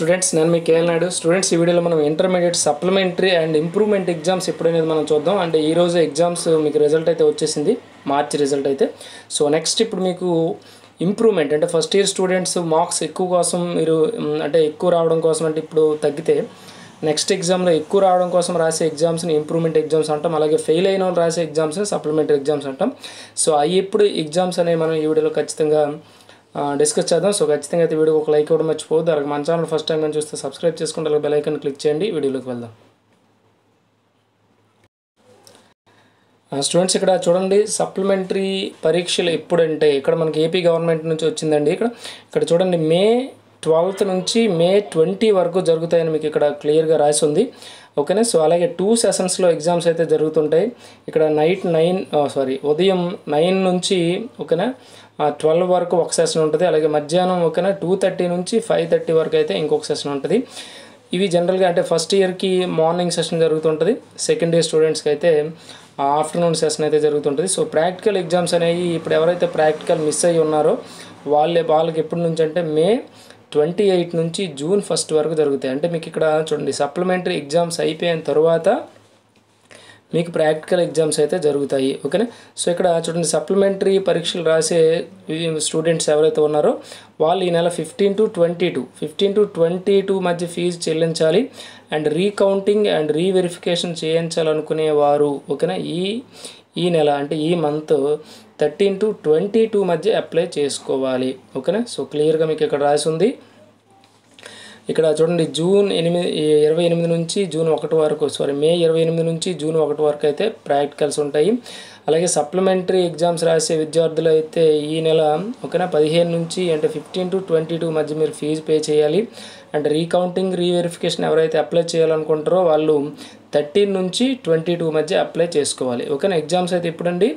Students, నేను మీ KL Naidu. Students, ఈ వీడియోలో మనం intermediate supplementary and improvement exams ఎప్పుడనేది మనం చూద్దాం. అంటే ఈ రోజు ఎగ్జామ్స్ మీకు రిజల్ట్ అయితే వచ్చేసింది, మార్చి రిజల్ట్ అయితే. సో నెక్స్ట్ ఇప్పుడు మీకు ఇంప్రూవ్మెంట్ అంటే ఫస్ట్ ఇయర్ స్టూడెంట్స్ మార్క్స్ ఎక్కువ కోసం మీరు అంటే ఎక్కువ రావడం కోసం అంటే ఇప్పుడు తగ్గితే నెక్స్ట్ ఎగ్జామ్లో ఎక్కువ రావడం కోసం రాసే ఎగ్జామ్స్ని ఇంప్రూవ్మెంట్ ఎగ్జామ్స్ అంటాం. అలాగే ఫెయిల్ అయిన వాళ్ళు రాసే ఎగ్జామ్స్ని సప్లిమెంటరీ ఎగ్జామ్స్ అంటాం. సో అవి ఎప్పుడు ఎగ్జామ్స్ అనేవి మనం ఈ వీడియోలో ఖచ్చితంగా డిస్కస్ చేద్దాం. సో ఖచ్చితంగా అయితే వీడియోకి ఒక లైక్ ఇవ్వడం మర్చిపోవద్దు. అలాగే మన ఛానల్ ఫస్ట్ టైం కానీ చూస్తే సబ్స్క్రైబ్ చేసుకుంటే అలాగే బెల్ ఐకాన్ క్లిక్ చేయండి. వీడియోలోకి వెళ్దాం. స్టూడెంట్స్, ఇక్కడ చూడండి, సప్లిమెంటరీ పరీక్షలు ఎప్పుడంటే ఇక్కడ మనకి ఏపీ గవర్నమెంట్ నుంచి వచ్చిందండి. ఇక్కడ చూడండి, మే 12 నుంచి మే 20 వరకు జరుగుతాయని మీకు ఇక్కడ క్లియర్గా రాసి ఉంది. ఓకేనా. సో అలాగే 2 సెషన్స్లో ఎగ్జామ్స్ అయితే జరుగుతుంటాయి. ఇక్కడ ఉదయం 9 నుంచి ఓకేనా 12 వరకు ఒక సెషన్ ఉంటుంది. అలాగే మధ్యాహ్నం ఓకేనా 2:30 నుంచి 5:30 వరకు అయితే ఇంకొక సెషన్ ఉంటుంది. ఇవి జనరల్గా అంటే ఫస్ట్ ఇయర్కి మార్నింగ్ సెషన్ జరుగుతుంటుంది, సెకండ్ ఇయర్ స్టూడెంట్స్కి అయితే ఆఫ్టర్నూన్ సెషన్ అయితే జరుగుతుంటుంది. సో ప్రాక్టికల్ ఎగ్జామ్స్ అనేవి ఇప్పుడు ఎవరైతే ప్రాక్టికల్ మిస్ అయ్యి ఉన్నారో వాళ్ళకి ఎప్పటి నుంచి అంటే మే 28 నుంచి జూన్ 1 వరకు జరుగుతాయి. అంటే మీకు ఇక్కడ చూడండి, సప్లిమెంటరీ ఎగ్జామ్స్ అయిపోయిన తర్వాత మీకు ప్రాక్టికల్ ఎగ్జామ్స్ అయితే జరుగుతాయి. ఓకేనా. సో ఇక్కడ చూడండి, సప్లిమెంటరీ పరీక్షలు రాసే స్టూడెంట్స్ ఎవరైతే ఉన్నారో వాళ్ళు ఈ నెల 15 to 22 మధ్య ఫీజు చెల్లించాలి. అండ్ రీకౌంటింగ్ అండ్ రీవెరిఫికేషన్ చేయించాలనుకునేవారు ఓకేనా ఈ నెల అంటే ఈ మంత్ 13 to 22 మధ్య అప్లై చేసుకోవాలి. ఓకేనా. సో క్లియర్గా మీకు ఇక్కడ రాసి ఉంది. ఇక్కడ చూడండి, మే 28 నుంచి జూన్ 1 వరకు అయితే ప్రాక్టికల్స్ ఉంటాయి. అలాగే సప్లిమెంటరీ ఎగ్జామ్స్ రాసే విద్యార్థులు అయితే ఈ నెల ఓకేనా 15 నుంచి అంటే 15 to 22 మధ్య మీరు ఫీజు పే చేయాలి. అండ్ రీకౌంటింగ్ రీవెరిఫికేషన్ ఎవరైతే అప్లై చేయాలనుకుంటారో వాళ్ళు 13 నుంచి 22 మధ్య అప్లై చేసుకోవాలి. ఓకేనా. ఎగ్జామ్స్ అయితే ఇప్పుడండి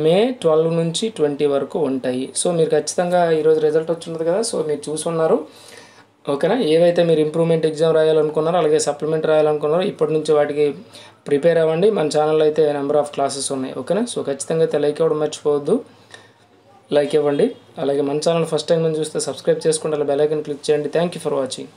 మే 12 నుంచి 20 వరకు ఉంటాయి. సో మీరు ఖచ్చితంగా ఈరోజు రిజల్ట్ వచ్చింది కదా, సో మీరు చూసున్నారు ఓకేనా. ఏవైతే మీరు ఇంప్రూవ్మెంట్ ఎగ్జామ్ రాయాలనుకున్నారో అలాగే సప్లిమెంట్ రాయాలనుకున్నారో ఇప్పటి నుంచి వాటికి ప్రిపేర్ అవ్వండి. మన ఛానల్లో అయితే నెంబర్ ఆఫ్ క్లాసెస్ ఉన్నాయి. ఓకేనా. సో ఖచ్చితంగా అయితే లైక్ ఇవ్వడం మర్చిపోవద్దు, లైక్ ఇవ్వండి. అలాగే మన ఛానల్ ఫస్ట్ టైం మనం చూస్తే సబ్స్క్రైబ్ చేసుకోండి, అలా బెల్ ఐకాన్ క్లిక్ చేయండి. Thank you for watching.